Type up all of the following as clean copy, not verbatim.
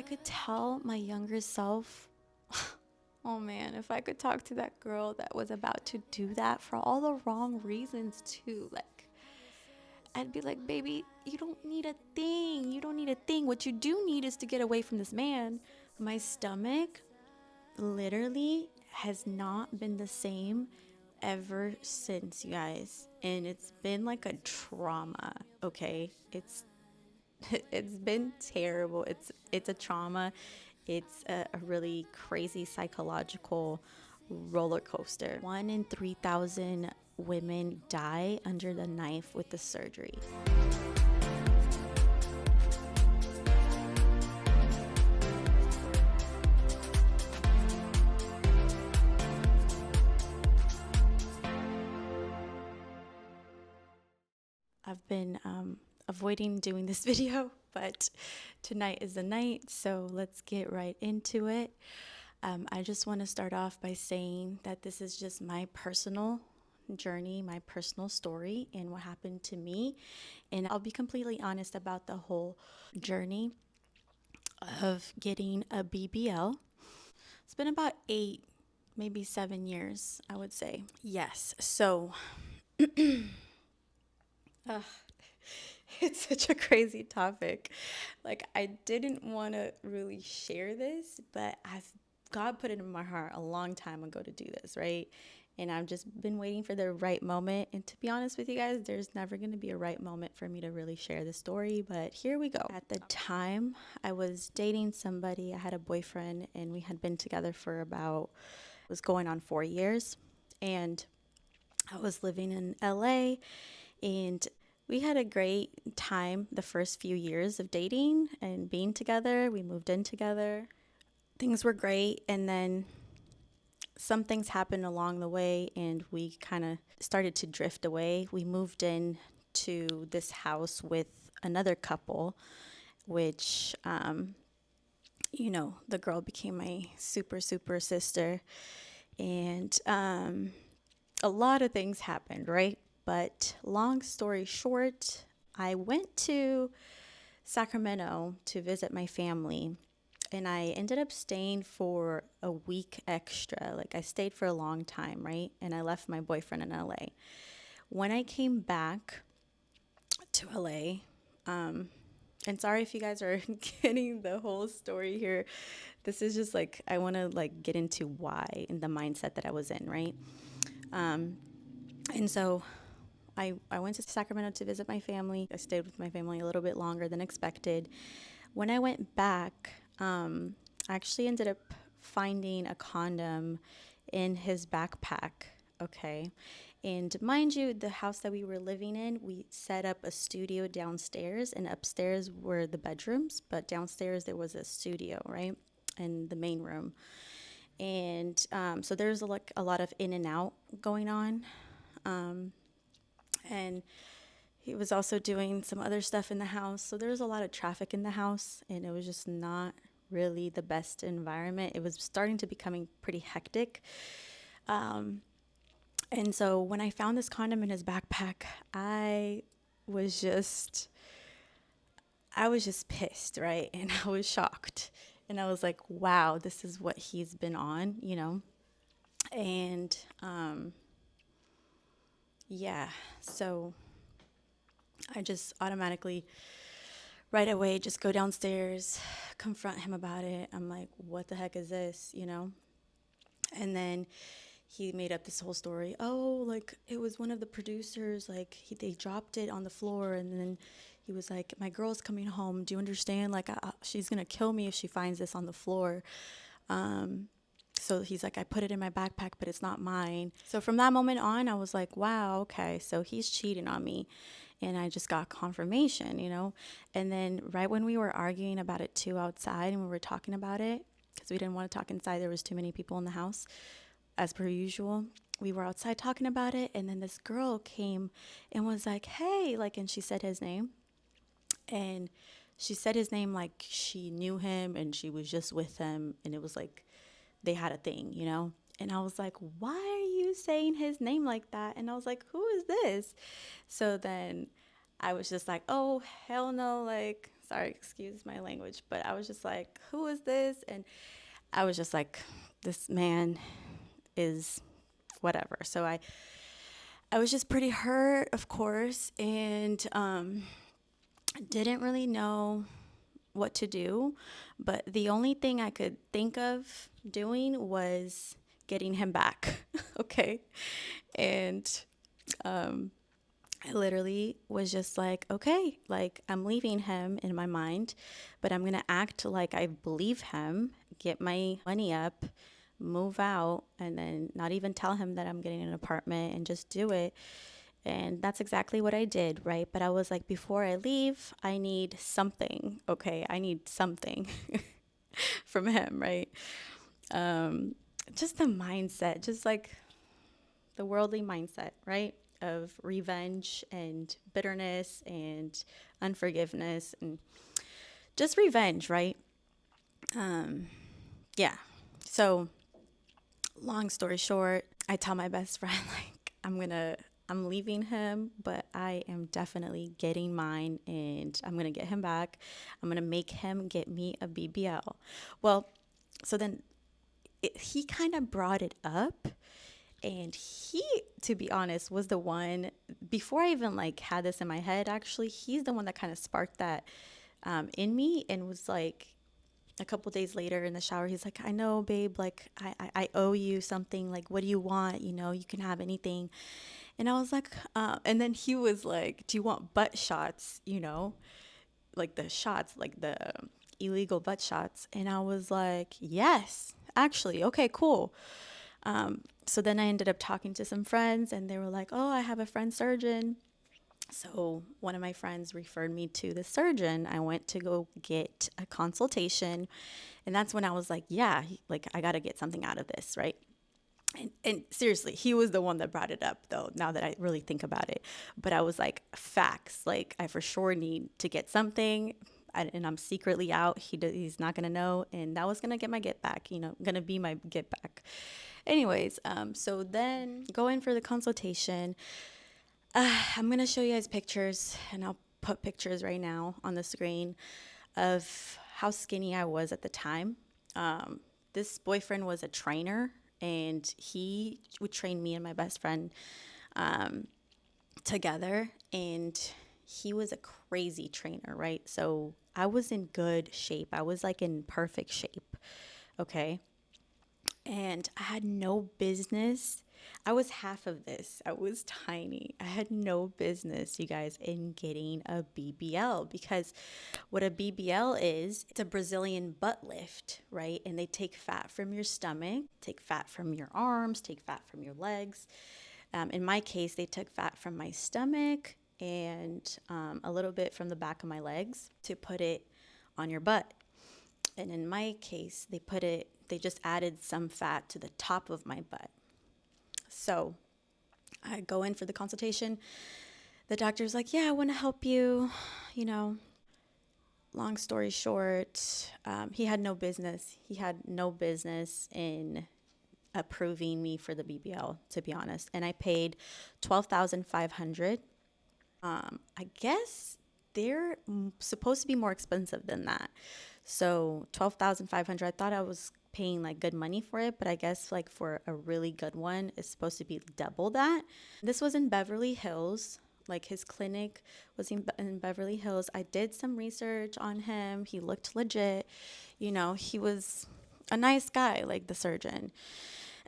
I could tell my younger self, oh man, if I could talk to that girl that was about to do that for all the wrong reasons too, like, I'd be like, baby, you don't need a thing. You don't need a thing. What you do need is to get away from this man. My stomach literally has not been the same ever since, you guys. And it's been like a trauma, okay? It's been terrible. It's a trauma. It's a really crazy psychological roller coaster. 1 in 3,000 women die under the knife with the surgery. I've been avoiding doing this video, but tonight is the night, so let's get right into it. I just want to start off by saying that this is just my personal journey, my personal story, and what happened to me. And I'll be completely honest about the whole journey of getting a BBL. It's been about 8, maybe 7 years, I would say. Yes, so it's such a crazy topic. Like, I didn't want to really share this, but God put it in my heart a long time ago to do this, right? And I've just been waiting for the right moment. And to be honest with you guys, there's never going to be a right moment for me to really share the story, but here we go. At the time, I was dating somebody. I had a boyfriend, and we had been together for about, it was going on 4 years. And I was living in LA, and we had a great time the first few years of dating and being together. We moved in together. Things were great, and then some things happened along the way, and we kind of started to drift away. We moved in to this house with another couple, which, the girl became my super, super sister. And a lot of things happened, right? But long story short, I went to Sacramento to visit my family, and I ended up staying for a week extra. Like, I stayed for a long time, right? And I left my boyfriend in LA. When I came back to LA, and sorry if you guys are getting the whole story here. This is just like, I want to like get into why and the mindset that I was in, right? And so I went to Sacramento to visit my family. I stayed with my family a little bit longer than expected. When I went back, I actually ended up finding a condom in his backpack. Okay. And mind you, the house that we were living in, we set up a studio downstairs, and upstairs were the bedrooms, but downstairs there was a studio, right? In the main room. And so there's like a lot of in and out going on. And he was also doing some other stuff in the house. So there was a lot of traffic in the house, and it was just not really the best environment. It was starting to becoming pretty hectic. And so when I found this condom in his backpack, was just I was just pissed, right? And I was shocked. And I was like, wow, this is what he's been on. And yeah, so I just automatically, right away, just go downstairs, confront him about it. I'm like, what the heck is this? And then he made up this whole story. Oh, like, it was one of the producers. Like, they dropped it on the floor, and then he was like, my girl's coming home. Do you understand? Like, she's going to kill me if she finds this on the floor. So he's like, I put it in my backpack, but it's not mine. So from that moment on, I was like, wow, okay, so he's cheating on me. And I just got confirmation. And then right when we were arguing about it too outside, and we were talking about it, because we didn't want to talk inside, there was too many people in the house, as per usual. We were outside talking about it, and then this girl came and was like, hey, like, and she said his name. And she said his name like she knew him and she was just with him, and it was like they had a thing. And I was like, why are you saying his name like that? And I was like, who is this? So then I was just like, oh, hell no. Like, Sorry, excuse my language, but I was just like, who is this? And I was just like, this man is whatever. So I was just pretty hurt, of course, and didn't really know what to do. But the only thing I could think of doing was getting him back. Okay. And I literally was just like, okay, like I'm leaving him in my mind, but I'm going to act like I believe him, get my money up, move out, and then not even tell him that I'm getting an apartment and just do it. And that's exactly what I did, right? But I was like, before I leave, I need something. Okay, I need something from him, right? Just the mindset, just like the worldly mindset, right? Of revenge and bitterness and unforgiveness and just revenge, right? Yeah. So, long story short, I tell my best friend, like, I'm leaving him, but I am definitely getting mine and I'm going to get him back. I'm going to make him get me a BBL. Well, so then he kind of brought it up, and he, to be honest, was the one, before I even like had this in my head, actually, he's the one that kind of sparked that in me, and was like, a couple days later in the shower, he's like, I know, babe, like I owe you something. Like, what do you want? You know, you can have anything. And I was like, and then he was like, do you want butt shots? You know, like the shots, like the illegal butt shots. And I was like, yes, actually, okay, cool. So then I ended up talking to some friends, and they were like, oh, I have a friend surgeon. So one of my friends referred me to the surgeon. I went to go get a consultation, and that's when I was like, yeah, like I got to get something out of this, right? And seriously, he was the one that brought it up, though, now that I really think about it. But I was like, facts, like I for sure need to get something. And I'm secretly out. He's not going to know. And that was going to get my get back, going to be my get back. Anyways, so then going for the consultation, I'm going to show you guys pictures, and I'll put pictures right now on the screen of how skinny I was at the time. This boyfriend was a trainer, and he would train me and my best friend together. And he was a crazy trainer, right? So I was in good shape. I was like in perfect shape. Okay. And I had no business. I was half of this. I was tiny. I had no business, you guys, in getting a BBL, because what a BBL is, it's a Brazilian butt lift, right? And they take fat from your stomach, take fat from your arms, take fat from your legs. In my case, they took fat from my stomach and a little bit from the back of my legs to put it on your butt. And in my case, they just added some fat to the top of my butt. So I go in for the consultation. The doctor's like, yeah, I want to help you. You know, long story short, he had no business. He had no business in approving me for the BBL, to be honest. And I paid $12,500. I guess they're supposed to be more expensive than that. So 12,500. I thought I was paying like good money for it, but I guess like for a really good one, it's supposed to be double that. This was in Beverly Hills. Like his clinic was in Beverly Hills. I did some research on him. He looked legit. He was a nice guy, like the surgeon.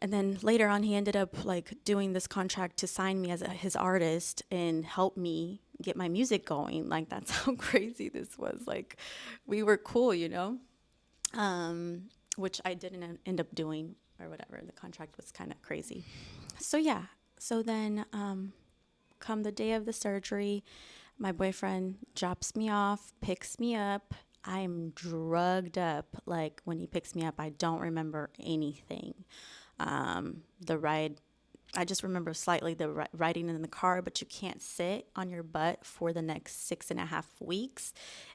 And then later on, he ended up like doing this contract to sign me as his artist and help me get my music going. Like, that's how crazy this was. Like, we were cool, which I didn't end up doing or whatever. The contract was kind of crazy. So, yeah. So then come the day of the surgery, my boyfriend drops me off, picks me up. I'm drugged up. Like, when he picks me up, I don't remember anything. The ride, I just remember slightly the riding in the car, but you can't sit on your butt for the next 6.5 weeks.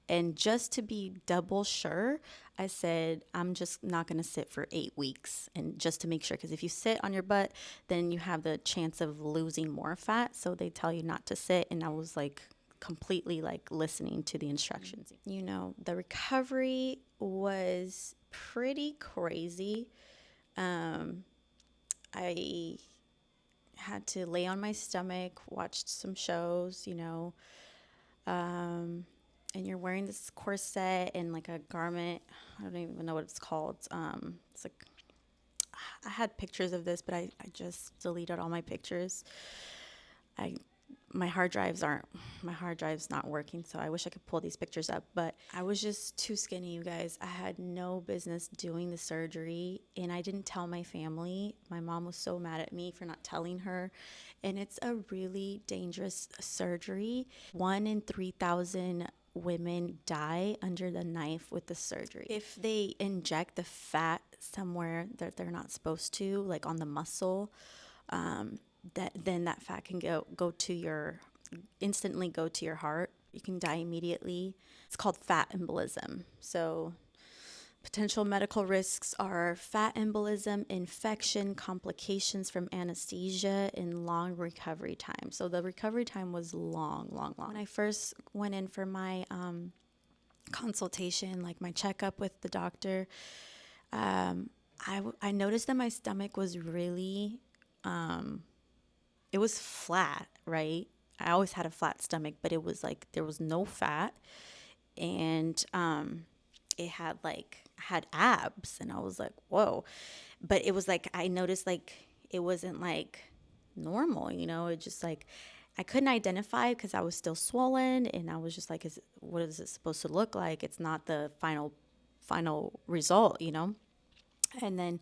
And just to be double sure, I said, I'm just not going to sit for 8 weeks. And just to make sure, because if you sit on your butt, then you have the chance of losing more fat. So they tell you not to sit. And I was like completely like listening to the instructions. You know, the recovery was pretty crazy. I had to lay on my stomach, watched some shows, you know, and you're wearing this corset and like a garment. I don't even know what it's called. It's like, I had pictures of this, but I just deleted all my pictures. I my hard drive's not working, so I wish I could pull these pictures up, but I was just too skinny, you guys. I had no business doing the surgery, and I didn't tell my family. My mom was so mad at me for not telling her, and it's a really dangerous surgery. 1 in 3,000 women die under the knife with the surgery. If they inject the fat somewhere that they're not supposed to, like on the muscle, that fat can instantly go to your heart. You can die immediately. It's called fat embolism. So potential medical risks are fat embolism, infection, complications from anesthesia, and long recovery time. So the recovery time was long. When I first went in for my consultation, like my checkup with the doctor, I noticed that my stomach was really it was flat, right? I always had a flat stomach, but it was like there was no fat, and it had abs, and I was like, whoa. But it was like I noticed like it wasn't like normal, you know. It just like I couldn't identify because I was still swollen, and I was just like, what is it supposed to look like? It's not the final result, you know. And then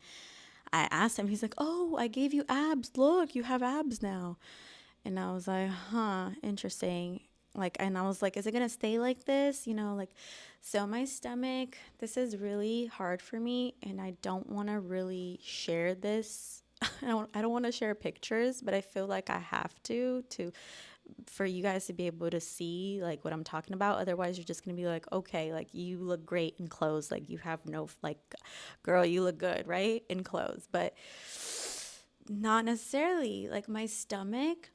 I asked him, he's like, oh, I gave you abs. Look, you have abs now. And I was like, huh, interesting. Like, and I was like, is it going to stay like this? You know, like, so my stomach, this is really hard for me. And I don't want to really share this. I don't want to share pictures, but I feel like I have to for you guys to be able to see like what I'm talking about. Otherwise, you're just gonna be like, okay, like you look great in clothes, like you have no like, girl, you look good, right, in clothes, but not necessarily. Like my stomach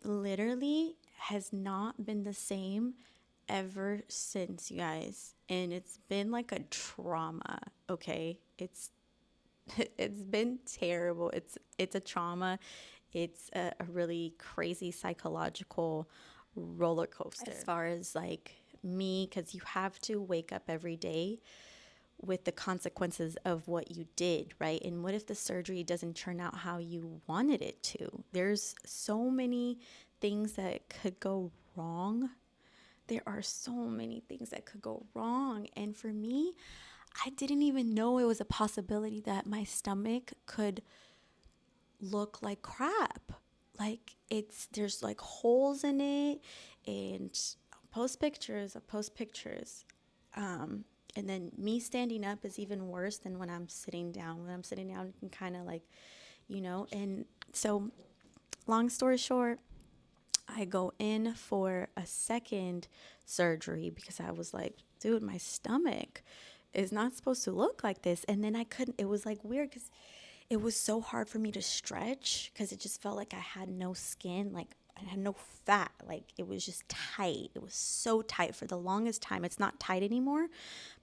literally has not been the same ever since, you guys, and it's been like a trauma. Okay, it's been terrible. It's a trauma. It's a really crazy psychological roller coaster as far as like me, because you have to wake up every day with the consequences of what you did, right? And what if the surgery doesn't turn out how you wanted it to? There's so many things that could go wrong. There are so many things that could go wrong. And for me, I didn't even know it was a possibility that my stomach could look like crap. Like there's like holes in it, and I post pictures. And then me standing up is even worse than when I'm sitting down. When I'm sitting down, you can kind of like, you know, and so long story short, I go in for a second surgery because I was like, dude, my stomach is not supposed to look like this. And then I couldn't, it was like weird because it was so hard for me to stretch because it just felt like I had no skin, like I had no fat, like it was just tight. It was so tight for the longest time. It's not tight anymore,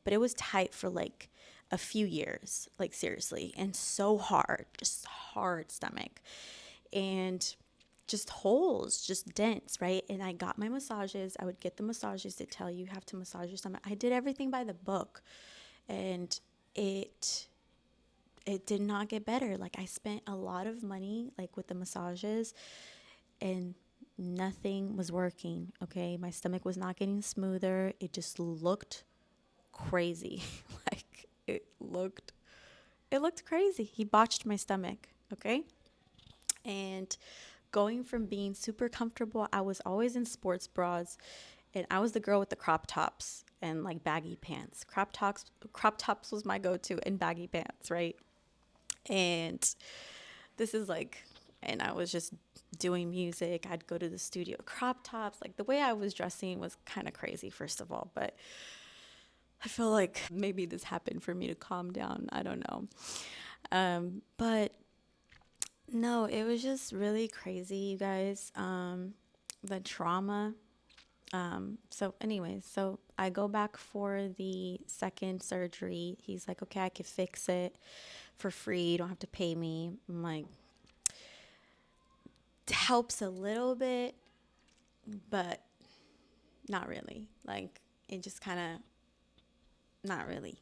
but it was tight for like a few years, like seriously, and so hard, just hard stomach. And just holes, just dents, right? And I got my massages. I would get the massages that tell you have to massage your stomach. I did everything by the book, and it did not get better. Like I spent a lot of money like with the massages, and nothing was working. Okay, my stomach was not getting smoother. It just looked crazy. Like it looked crazy. He botched my stomach. Okay. And going from being super comfortable, I was always in sports bras, and I was the girl with the crop tops and like baggy pants. Crop tops was my go-to, and baggy pants, right? And this is like, and I was just doing music. I'd go to the studio, crop tops. Like the way I was dressing was kind of crazy, first of all, but I feel like maybe this happened for me to calm down. I don't know. But no, it was just really crazy, you guys. The trauma So anyways, so I go back for the second surgery. He's like, okay, I could fix it for free. You don't have to pay me. I'm like, it helps a little bit, but not really. Like, it just kind of, not really.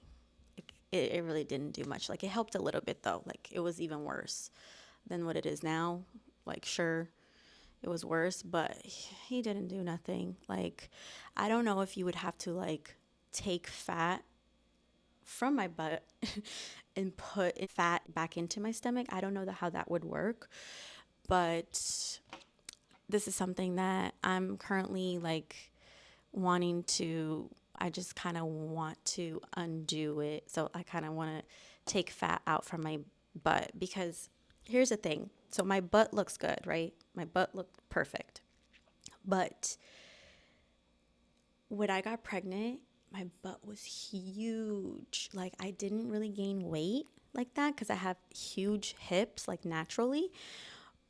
It really didn't do much. Like, it helped a little bit though. Like, it was even worse than what it is now. Like, sure, it was worse, but he didn't do nothing. Like, I don't know if you would have to like take fat from my butt and put fat back into my stomach. I don't know how that would work, but this is something that I'm currently like wanting to. I just kind of want to undo it. So I kind of want to take fat out from my butt because here's the thing. So my butt looks good, right? My butt looked perfect. But when I got pregnant, my butt was huge. Like I didn't really gain weight like that because I have huge hips, like naturally.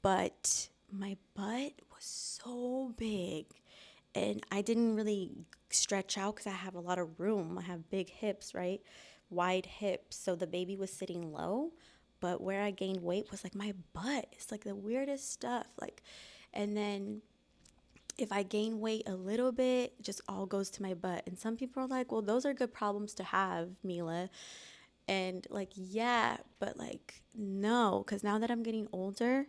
But my butt was so big. And I didn't really stretch out because I have a lot of room. I have big hips, right? Wide hips. So the baby was sitting low. But where I gained weight was like my butt. It's like the weirdest stuff. Like, and then if I gain weight a little bit, it just all goes to my butt. And some people are like, well, those are good problems to have, Mila. And like, yeah, but like, no, because now that I'm getting older,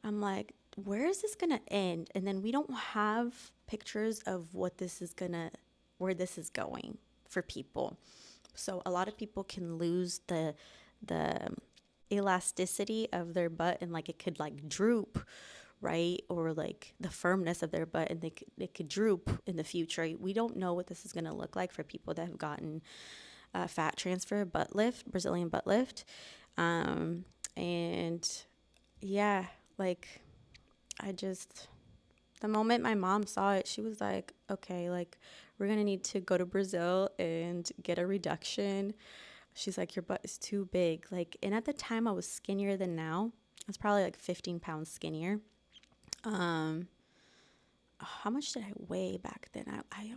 I'm like, where is this gonna end? And then we don't have pictures of where this is going for people. So a lot of people can lose the elasticity of their butt and like it could like droop, right? Or like the firmness of their butt and it could droop in the future. We don't know what this is gonna look like for people that have gotten fat transfer, butt lift, Brazilian butt lift. And yeah, like I just, the moment my mom saw it, she was like, okay, like, we're going to need to go to Brazil and get a reduction. She's like, your butt is too big. Like, and at the time I was skinnier than now. I was probably like 15 pounds skinnier. Um, how much did I weigh back then? I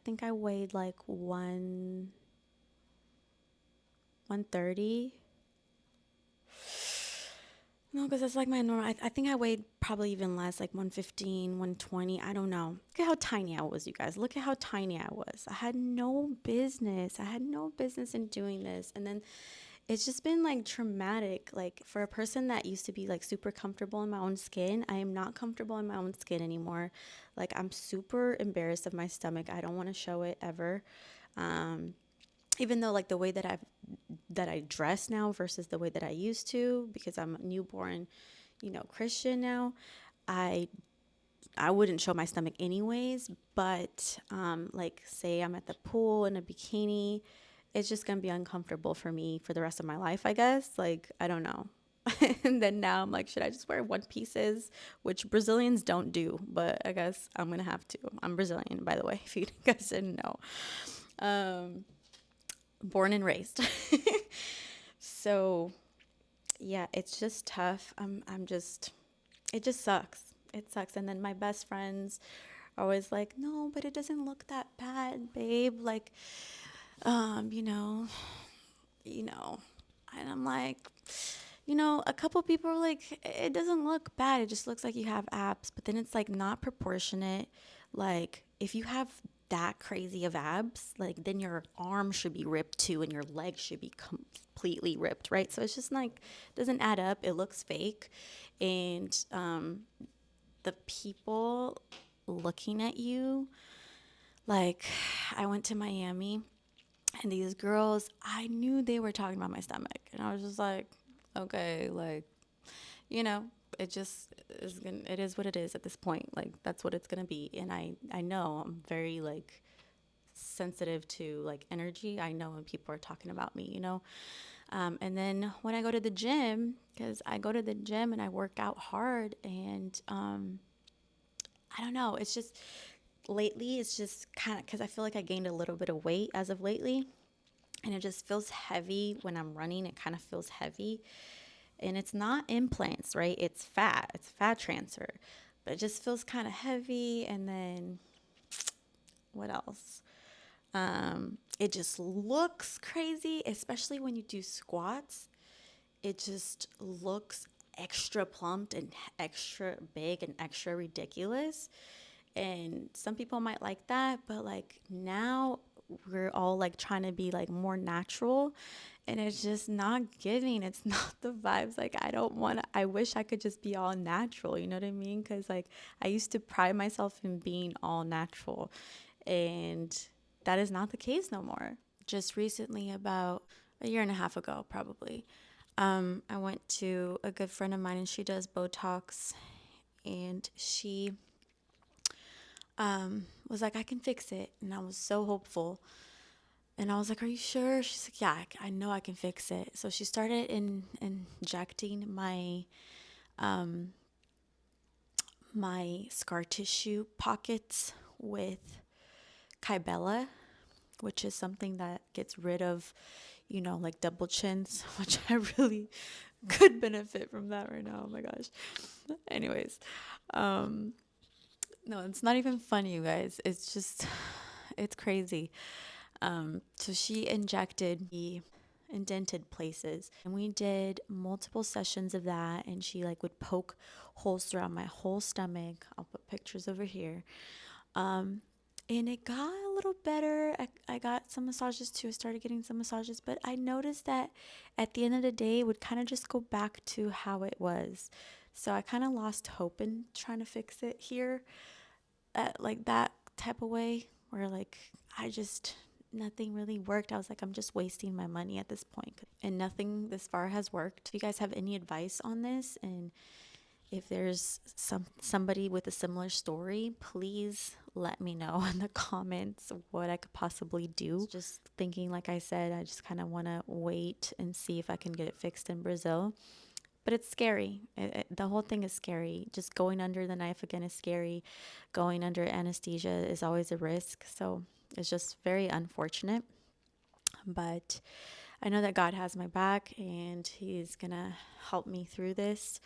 think I weighed like 130. No, because that's like my normal. I think I weighed probably even less, like 115, 120. I don't know. Look at how tiny I was, you guys. Look at how tiny I was. I had no business. I had no business in doing this. And then it's just been like traumatic. Like for a person that used to be like super comfortable in my own skin, I am not comfortable in my own skin anymore. Like I'm super embarrassed of my stomach. I don't want to show it ever. Um, Even though like the way that I dress now versus the way that I used to because I'm a newborn, Christian now, I I wouldn't show my stomach anyways, but like say I'm at the pool in a bikini, it's just gonna be uncomfortable for me for the rest of my life, I guess. Like I don't know. And then now I'm like, should I just wear one pieces, which Brazilians don't do, but I guess I'm gonna have to. I'm Brazilian, by the way, if you guys didn't know. Um, Born and raised. So yeah, it's just tough. It just sucks. It sucks. And then my best friends are always like, no, but it doesn't look that bad, babe. Like, um, you know, you know. And I'm like, a couple people are like, it doesn't look bad. It just looks like you have abs. But then it's like not proportionate. Like, if you have that crazy of abs, like, then your arm should be ripped too and your leg should be completely ripped, right? So it's just like, doesn't add up. It looks fake. And the people looking at you, like, I went to Miami and these girls, I knew they were talking about my stomach. And I was just like, okay, like, you know, it is what it is at this point. Like, that's what it's going to be. And I know I'm very, like, sensitive to, like, energy. I know when people are talking about me, And then when I go to the gym, because I go to the gym and I work out hard and, I don't know, it's just, lately, it's just kind of, because I feel like I gained a little bit of weight as of lately and it just feels heavy when I'm running. It kind of feels heavy. And it's not implants, right? It's fat transfer. But it just feels kind of heavy. And then What else? It just looks crazy, especially when you do squats. It just looks extra plumped and extra big and extra ridiculous. And some people might like that, but like now we're all like trying to be like more natural, and it's just not giving. It's not the vibes. Like I don't want to, I wish I could just be all natural, you know what I mean? Cuz like I used to pride myself in being all natural, and that is not the case no more. Just recently, about a year and a half ago probably, I went to a good friend of mine, and she does Botox, and she was like, I can fix it. And I was so hopeful. And I was like, are you sure? She's like, yeah, I know I can fix it. So she started injecting my scar tissue pockets with Kybella, which is something that gets rid of, like double chins, which I really could benefit from that right now. Oh my gosh. Anyways, no, it's not even funny, you guys. It's just, it's crazy. So she injected the indented places, and we did multiple sessions of that. And she like would poke holes throughout my whole stomach. I'll put pictures over here. And it got a little better. I got some massages too. I started getting some massages, but I noticed that at the end of the day, it would kind of just go back to how it was. So I kind of lost hope in trying to fix it here at like that type of way, where like I just, nothing really worked. I was like, I'm just wasting my money at this point, and nothing this far has worked. If you guys have any advice on this, and if there's somebody with a similar story, please let me know in the comments what I could possibly do. Just thinking, like I said, I just kind of want to wait and see if I can get it fixed in Brazil. But it's scary. The whole thing is scary. Just going under the knife again is scary. Going under anesthesia is always a risk. So it's just very unfortunate. But I know that God has my back, and He's going to help me through this.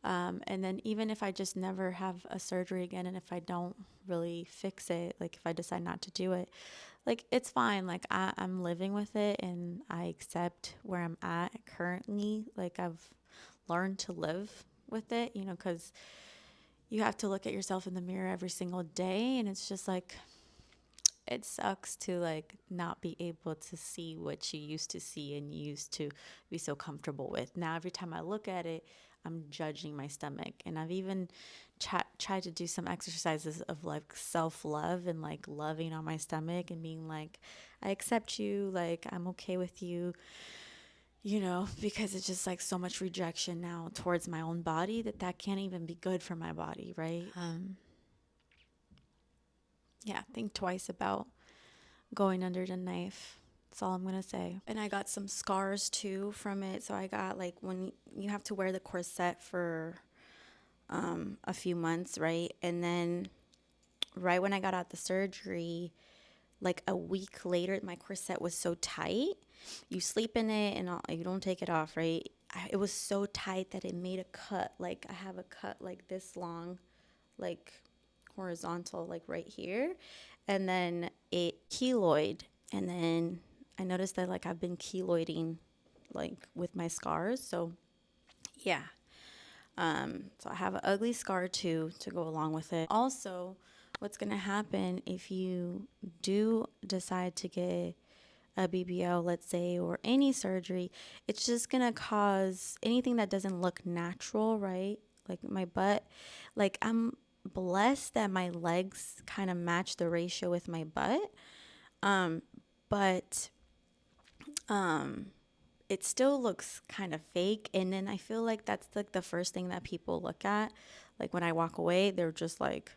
And then even if I just never have a surgery again, and if I don't really fix it, like if I decide not to do it, like it's fine. Like I'm living with it, and I accept where I'm at currently. Like I've learned to live with it, because you have to look at yourself in the mirror every single day, and it's just like, it sucks to like not be able to see what you used to see and you used to be so comfortable with. Now every time I look at it, I'm judging my stomach. And I've even tried to do some exercises of like self-love and like loving on my stomach and being like, I accept you, like I'm okay with you, because it's just like so much rejection now towards my own body that can't even be good for my body, right? Yeah, think twice about going under the knife. That's all I'm going to say. And I got some scars too from it. So I got like, when you have to wear the corset for a few months, right? And then right when I got out the surgery, like a week later, my corset was so tight. You sleep in it and you don't take it off, right? It was so tight that it made a cut. Like I have a cut like this long, like horizontal, like right here. And then it keloid. And then I noticed that like I've been keloiding like with my scars. So yeah. So I have an ugly scar too to go along with it. Also, what's going to happen if you do decide to get a BBL, let's say, or any surgery, it's just going to cause anything that doesn't look natural, right? Like my butt, like I'm blessed that my legs kind of match the ratio with my butt. But it still looks kind of fake. And then I feel like that's like the first thing that people look at. Like when I walk away, they're just like,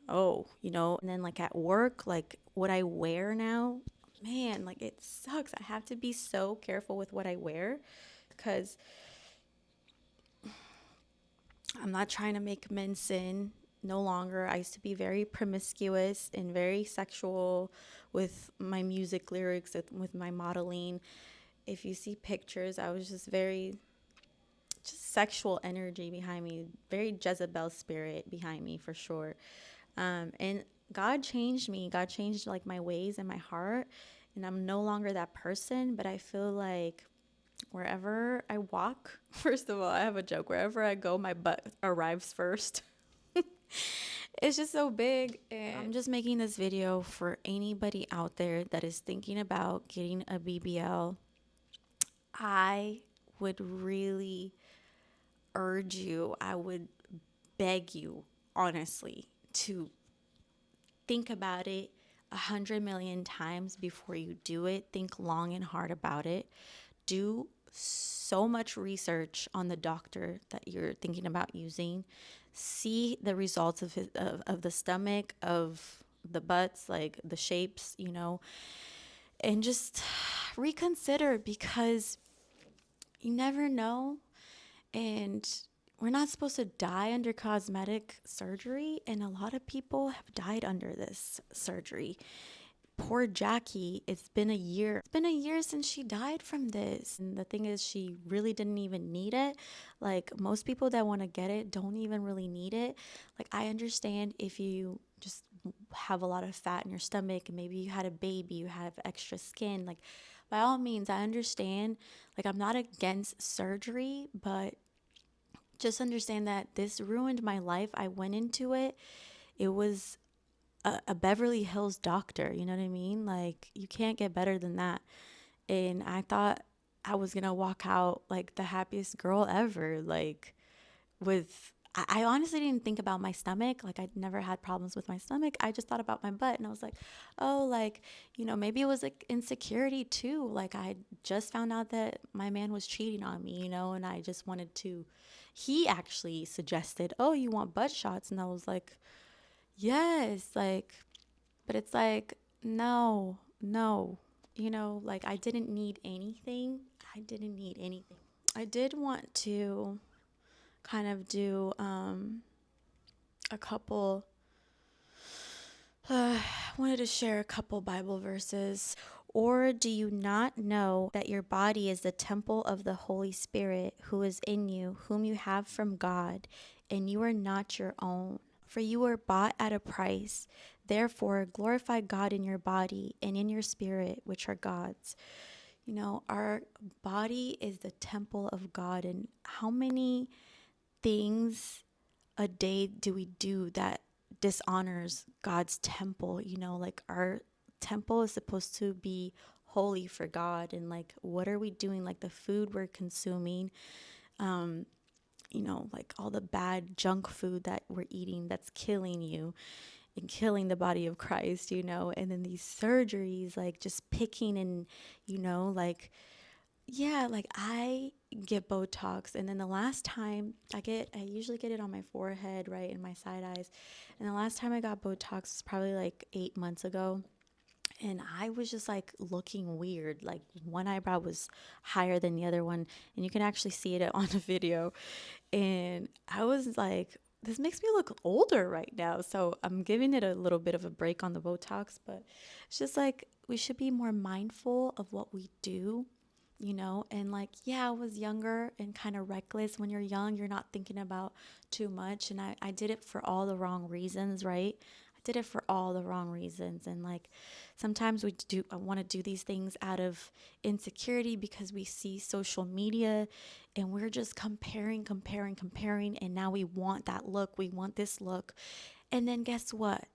oh, and then like at work, like what I wear now, man, like it sucks. I have to be so careful with what I wear, because I'm not trying to make men sin no longer. I used to be very promiscuous and very sexual with my music lyrics, with my modeling. If you see pictures, I was just very, just sexual energy behind me, very Jezebel spirit behind me for sure. And God changed me. God changed like my ways and my heart, and I'm no longer that person. But I feel like wherever I walk, first of all, I have a joke. Wherever I go, my butt arrives first. It's just so big. And I'm just making this video for anybody out there that is thinking about getting a BBL. I would really urge you, I would beg you, honestly, to think about it 100 million times before you do it. Think long and hard about it. Do so much research on the doctor that you're thinking about using. See the results of of the stomach, of the butts, like the shapes, and just reconsider, because you never know. And we're not supposed to die under cosmetic surgery, and a lot of people have died under this surgery. Poor Jackie, it's been a year. It's been a year since she died from this. And the thing is, she really didn't even need it. Like, most people that want to get it don't even really need it. Like, I understand if you just have a lot of fat in your stomach and maybe you had a baby, you have extra skin. Like, by all means, I understand. Like, I'm not against surgery, but just understand that this ruined my life. I went into it. It was a Beverly Hills doctor, you know what I mean? Like, you can't get better than that. And I thought I was gonna walk out like the happiest girl ever. Like, I honestly didn't think about my stomach. Like, I never had problems with my stomach. I just thought about my butt, and I was like, oh, like, maybe it was like insecurity too. Like, I just found out that my man was cheating on me, and I just wanted to. He actually suggested, oh, you want butt shots? And I was like, yes, like, but it's like, no, no, like, I didn't need anything. I didn't need anything. I did want to kind of do a couple, wanted to share a couple Bible verses. Or do you not know that your body is the temple of the Holy Spirit who is in you, whom you have from God, and you are not your own? For you were bought at a price. Therefore, glorify God in your body and in your spirit, which are God's. Our body is the temple of God. And how many things a day do we do that dishonors God's temple? Like, our temple is supposed to be holy for God. And like, what are we doing? Like, the food we're consuming, like all the bad junk food that we're eating that's killing you and killing the body of Christ, and then these surgeries, like just picking and, like, yeah, like I get Botox, and then the last time I usually get it on my forehead, right, and my side eyes. And the last time I got Botox was probably like 8 months ago. And I was just like looking weird. Like, one eyebrow was higher than the other one, and you can actually see it on the video. And I was like, this makes me look older right now. So I'm giving it a little bit of a break on the Botox, but it's just like, we should be more mindful of what we do, and like, yeah, I was younger and kind of reckless. When you're young, you're not thinking about too much. And I did it for all the wrong reasons, right? I did it for all the wrong reasons. And like, sometimes I want to do these things out of insecurity because we see social media and we're just comparing. And now we want that look. We want this look. And then guess what?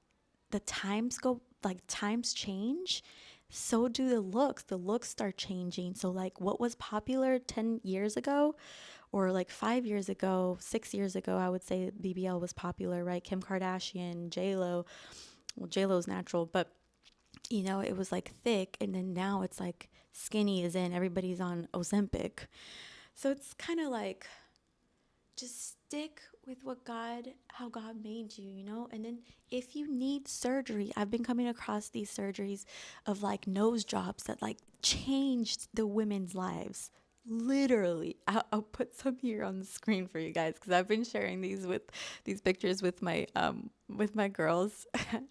Times change, so do the looks start changing. So like, what was popular 10 years ago, or like 5 years ago, 6 years ago, I would say BBL was popular, right? Kim Kardashian, J-Lo. Well, J-Lo's natural, but it was like thick, and then now it's like skinny is in, everybody's on Ozempic. So it's kind of like, just stick with how God made you, And then if you need surgery, I've been coming across these surgeries of like nose jobs that like changed the women's lives. Literally, I'll put some here on the screen for you guys, because I've been sharing these pictures with my girls.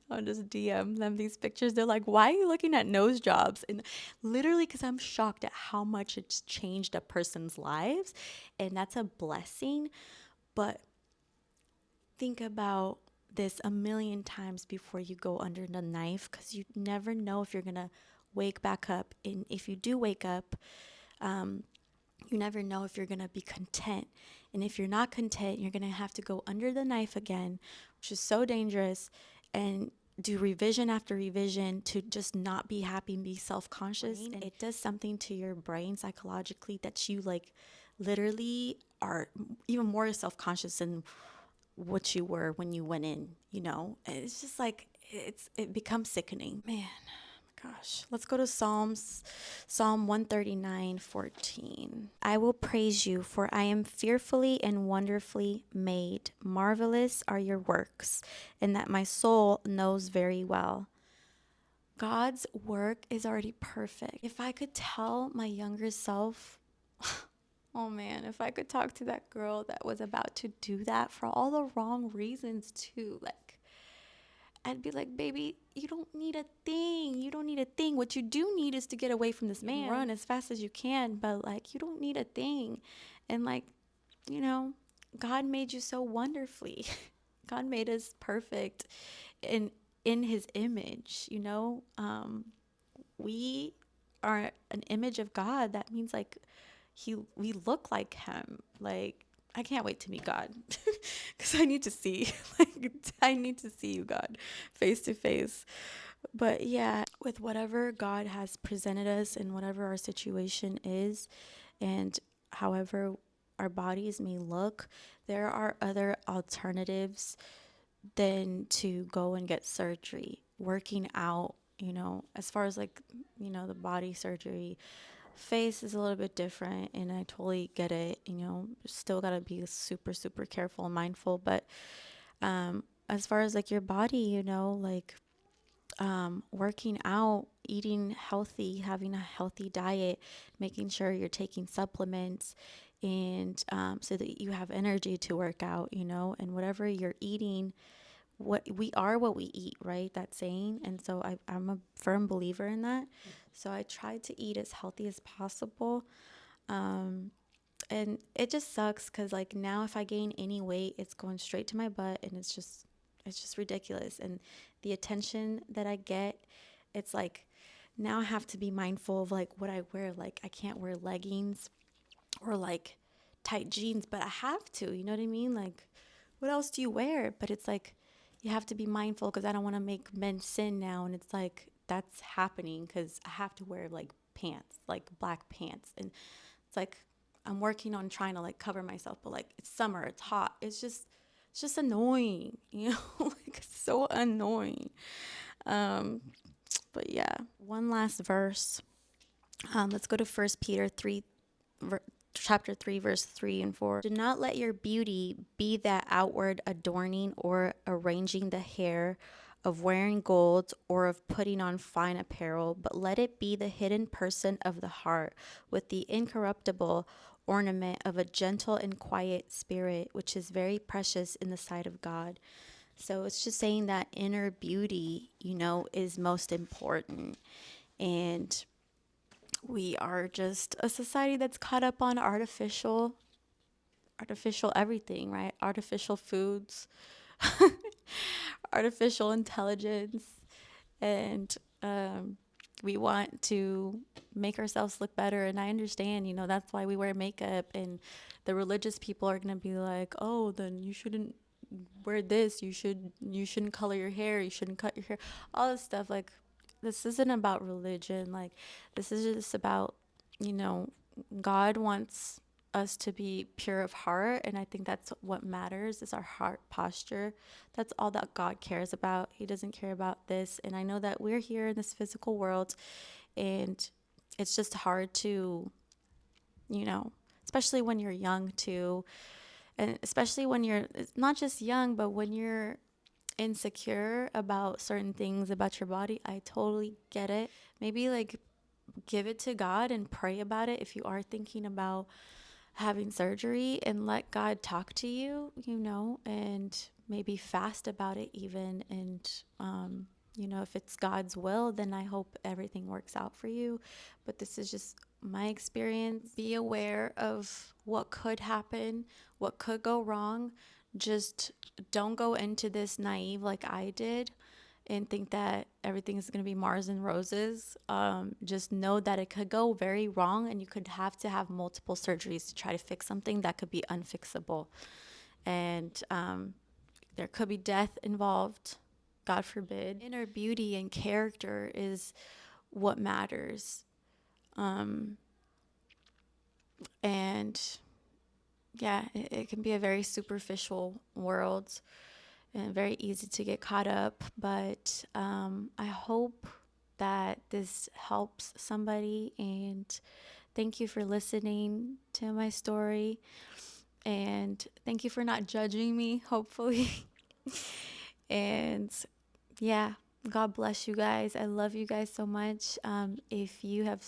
I'll just DM them these pictures. They're like, "Why are you looking at nose jobs?" And literally, because I'm shocked at how much it's changed a person's lives, and that's a blessing. But think about this a million times before you go under the knife, because you never know if you're going to wake back up. And if you do wake up, you never know if you're going to be content. And if you're not content, you're going to have to go under the knife again, which is so dangerous, and do revision after revision to just not be happy and be self-conscious. And it does something to your brain psychologically that you like literally are even more self-conscious than what you were when you went in, you know? It's just like it becomes sickening. Man, gosh. Let's go to Psalm 139:14. I will praise you, for I am fearfully and wonderfully made. Marvelous are your works, and that my soul knows very well. God's work is already perfect. If I could tell my younger self, oh man, if I could talk to that girl that was about to do that for all the wrong reasons too, like I'd be like, baby, you don't need a thing. You don't need a thing. What you do need is to get away from this man. Run as fast as you can, but like, you don't need a thing. And like, you know, God made you so wonderfully. God made us perfect in his image, you know? We are an image of God. That means like we look like him. Like, I can't wait to meet God because I need to see, like, I need to see you, God, face to face. But yeah, with whatever God has presented us and whatever our situation is, and however our bodies may look, there are other alternatives than to go and get surgery. Working out, you know, as far as like, you know, the body surgery, face is a little bit different, and I totally get it. You know, still got to be super super careful and mindful, but as far as like your body, you know, like working out, eating healthy, having a healthy diet, making sure you're taking supplements, and so that you have energy to work out, you know, and whatever you're eating, what we are what we eat, right? That saying. And so I'm a firm believer in that. So I try to eat as healthy as possible. And it just sucks because like now if I gain any weight, it's going straight to my butt, and it's just ridiculous. And the attention that I get, it's like now I have to be mindful of like what I wear. Like I can't wear leggings or like tight jeans, but I have to, you know what I mean? Like what else do you wear? But it's like you have to be mindful because I don't want to make men sin now. And it's like that's happening because I have to wear like pants, like black pants. And it's like I'm working on trying to like cover myself, but like it's summer, it's hot. It's just annoying, you know, like it's so annoying. Um, but yeah, one last verse. Let's go to First Peter 3, chapter 3, verse 3 and 4. Do not let your beauty be that outward adorning or arranging the hair, of wearing gold, or of putting on fine apparel, but let it be the hidden person of the heart, with the incorruptible ornament of a gentle and quiet spirit, which is very precious in the sight of God. So it's just saying that inner beauty, you know, is most important. And we are just a society that's caught up on artificial everything, right? Artificial foods, artificial intelligence, and we want to make ourselves look better. And I understand, you know, that's why we wear makeup. And the religious people are going to be like, oh, then you shouldn't wear this. You shouldn't color your hair. You shouldn't cut your hair. All this stuff. Like, this isn't about religion. Like, this is just about, you know, God wants us to be pure of heart, and I think that's what matters is our heart posture. That's all that God cares about. He doesn't care about this. And I know that we're here in this physical world, and it's just hard to, you know, especially when you're young too, and especially when you're not just young, but when you're insecure about certain things about your body. I totally get it. Maybe like give it to God and pray about it if you are thinking about having surgery, and let God talk to you, you know, and maybe fast about it even. And, you know, if it's God's will, then I hope everything works out for you. But this is just my experience. Be aware of what could happen, what could go wrong. Just don't go into this naive like I did and think that everything is going to be Mars and roses. Just know that it could go very wrong, and you could have to have multiple surgeries to try to fix something that could be unfixable. And there could be death involved, God forbid. Inner beauty and character is what matters. And yeah, it can be a very superficial world and very easy to get caught up. But I hope that this helps somebody. And thank you for listening to my story. And thank you for not judging me, hopefully. And yeah, God bless you guys. I love you guys so much. If you have,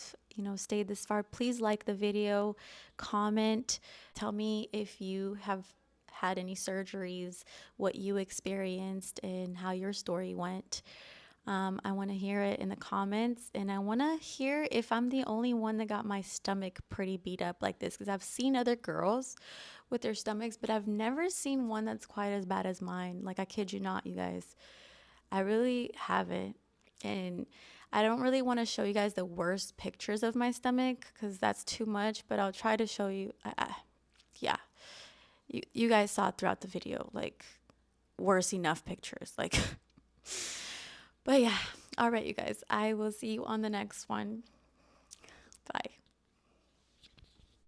stayed this far, please like the video, comment, tell me if you have had any surgeries, what you experienced, and how your story went. I want to hear it in the comments, and I want to hear if I'm the only one that got my stomach pretty beat up like this, because I've seen other girls with their stomachs, but I've never seen one that's quite as bad as mine. Like, I kid you not, you guys. I really haven't. And I don't really want to show you guys the worst pictures of my stomach because that's too much, but I'll try to show you. Yeah, you guys saw throughout the video, like, worse enough pictures. Like, but yeah. All right, you guys. I will see you on the next one.